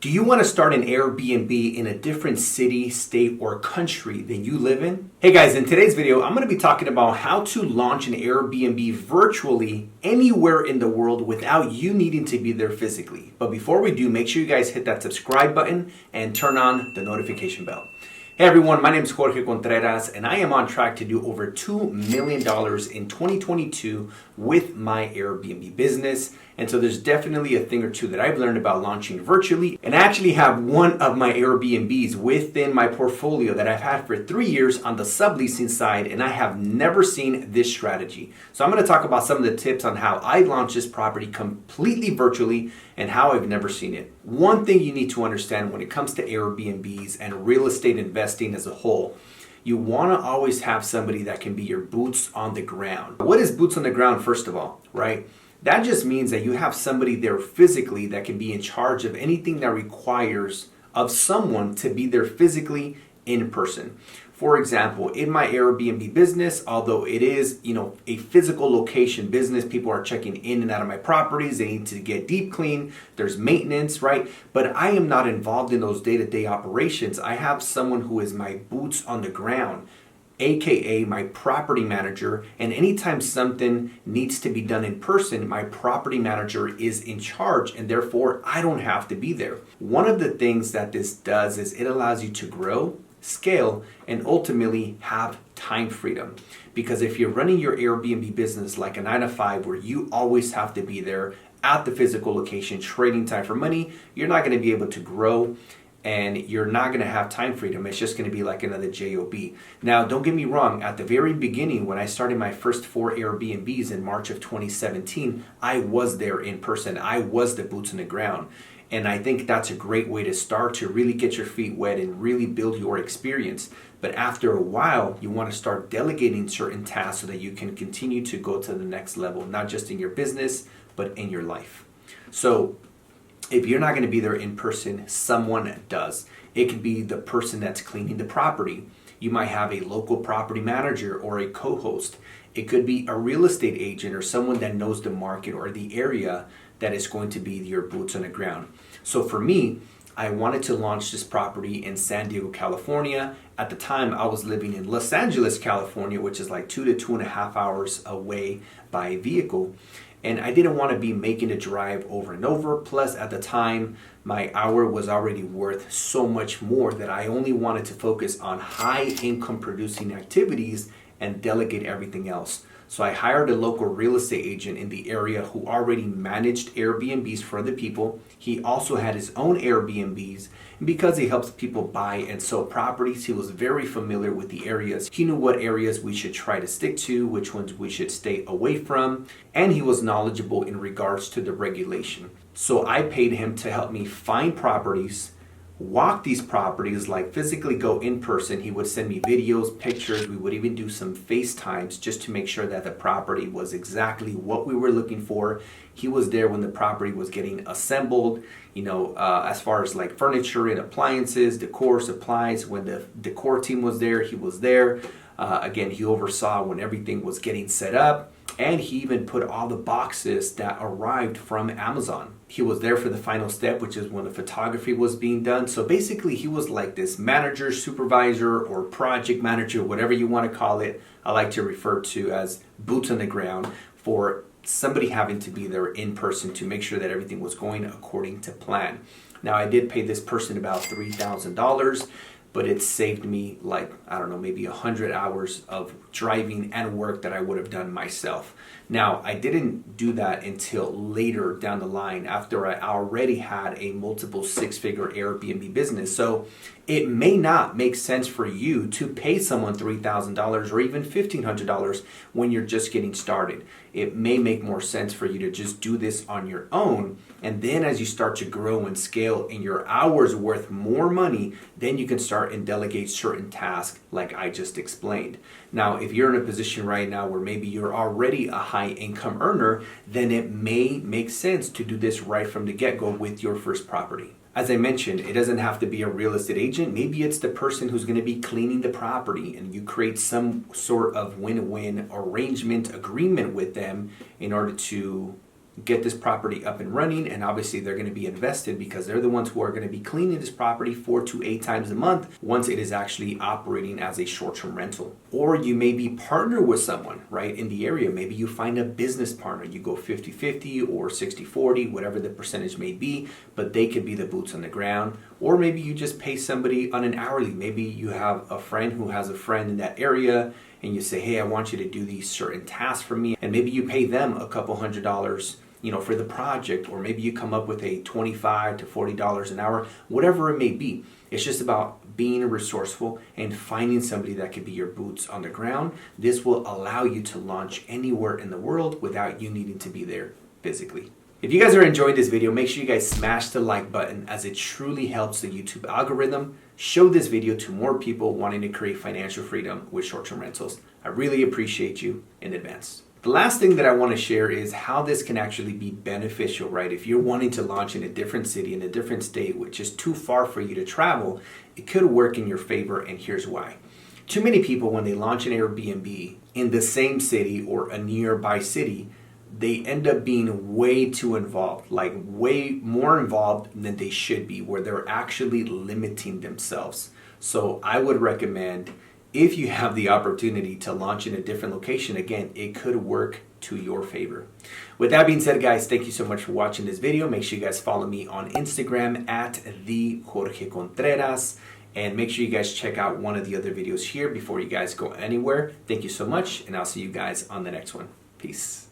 Do you want to start an Airbnb in a different city, state, or country than you live in? Hey guys, in today's video, I'm going to be talking about how to launch an Airbnb virtually anywhere in the world without you needing to be there physically. But before we do, make sure you guys hit that subscribe button and turn on the notification bell. Hey everyone, my name is Jorge Contreras and I am on track to do over $2 million in 2022 with my Airbnb business. And so there's definitely a thing or two that I've learned about launching virtually. And I actually have one of my Airbnbs within my portfolio that I've had for 3 years on the subleasing side, and I have never seen this strategy. So I'm going to talk about some of the tips on how I launched this property completely virtually and how I've never seen it. One thing you need to understand when it comes to Airbnbs and real estate investing as a whole, you want to always have somebody that can be your boots on the ground. What is boots on the ground, first of all, right? That just means that you have somebody there physically that can be in charge of anything that requires of someone to be there physically in person. For example, in my Airbnb business, although it is, a physical location business, people are checking in and out of my properties, they need to get deep clean, there's maintenance, right? But I am not involved in those day-to-day operations. I have someone who is my boots on the ground, AKA my property manager, and anytime something needs to be done in person, my property manager is in charge and therefore I don't have to be there. One of the things that this does is it allows you to grow, scale, and ultimately have time freedom. Because if you're running your Airbnb business like a 9-to-5 where you always have to be there at the physical location trading time for money, you're not going to be able to grow and you're not going to have time freedom. It's just going to be like another job. Now, don't get me wrong. At the very beginning, when I started my first 4 Airbnbs in March of 2017, I was there in person. I was the boots on the ground. And I think that's a great way to start to really get your feet wet and really build your experience. But after a while, you want to start delegating certain tasks so that you can continue to go to the next level, not just in your business, but in your life. So if you're not going to be there in person, someone does. It could be the person that's cleaning the property. You might have a local property manager or a co-host. It could be a real estate agent or someone that knows the market or the area that is going to be your boots on the ground. So for me, I wanted to launch this property in San Diego, California. At the time, I was living in Los Angeles, California, which is like 2 to 2.5 hours away by vehicle. And I didn't want to be making a drive over and over. Plus, at the time, my hour was already worth so much more that I only wanted to focus on high income producing activities and delegate everything else. So I hired a local real estate agent in the area who already managed Airbnbs for other people. He also had his own Airbnbs. And because he helps people buy and sell properties, he was very familiar with the areas. He knew what areas we should try to stick to, which ones we should stay away from, and he was knowledgeable in regards to the regulation. So I paid him to help me find properties, walk these properties, like physically go in person. He would send me videos, pictures. We would even do some FaceTimes just to make sure that the property was exactly what we were looking for. He was there when the property was getting assembled, as far as like furniture and appliances, decor, supplies. When the decor team was there, he was there. Again, he oversaw when everything was getting set up. And he even put all the boxes that arrived from Amazon. He was there for the final step, which is when the photography was being done. So basically, he was like this manager, supervisor, or project manager, whatever you want to call it. I like to refer to as boots on the ground for somebody having to be there in person to make sure that everything was going according to plan. Now, I did pay this person about $3,000. But it saved me maybe 100 hours of driving and work that I would have done myself. Now, I didn't do that until later down the line after I already had a multiple 6-figure Airbnb business. So it may not make sense for you to pay someone $3,000 or even $1,500 when you're just getting started. It may make more sense for you to just do this on your own. And then as you start to grow and scale and your hours worth more money, then you can start and delegate certain tasks like I just explained. Now, if you're in a position right now where maybe you're already a high income earner, then it may make sense to do this right from the get-go with your first property. As I mentioned, it doesn't have to be a real estate agent. Maybe it's the person who's going to be cleaning the property and you create some sort of win-win arrangement agreement with them in order to get this property up and running, and obviously they're going to be invested because they're the ones who are going to be cleaning this property 4 to 8 times a month once it is actually operating as a short-term rental. Or you maybe partner with someone, right, in the area. Maybe you find a business partner. You go 50-50 or 60-40, whatever the percentage may be, but they could be the boots on the ground. Or maybe you just pay somebody on an hourly. Maybe you have a friend who has a friend in that area, and you say, hey, I want you to do these certain tasks for me. And maybe you pay them a couple $100, for the project, or maybe you come up with a $25 to $40 an hour, whatever it may be. It's just about being resourceful and finding somebody that could be your boots on the ground. This will allow you to launch anywhere in the world without you needing to be there physically. If you guys are enjoying this video, make sure you guys smash the like button, as it truly helps the YouTube algorithm show this video to more people wanting to create financial freedom with short-term rentals. I really appreciate you in advance. The last thing that I want to share is how this can actually be beneficial, right? If you're wanting to launch in a different city, in a different state, which is too far for you to travel, it could work in your favor, and here's why. Too many people, when they launch an Airbnb in the same city or a nearby city, they end up being way too involved, like way more involved than they should be, where they're actually limiting themselves. So I would recommend, if you have the opportunity to launch in a different location, again, it could work to your favor. With that being said, guys, thank you so much for watching this video. Make sure you guys follow me on Instagram at the Jorge Contreras. And make sure you guys check out one of the other videos here before you guys go anywhere. Thank you so much, and I'll see you guys on the next one. Peace.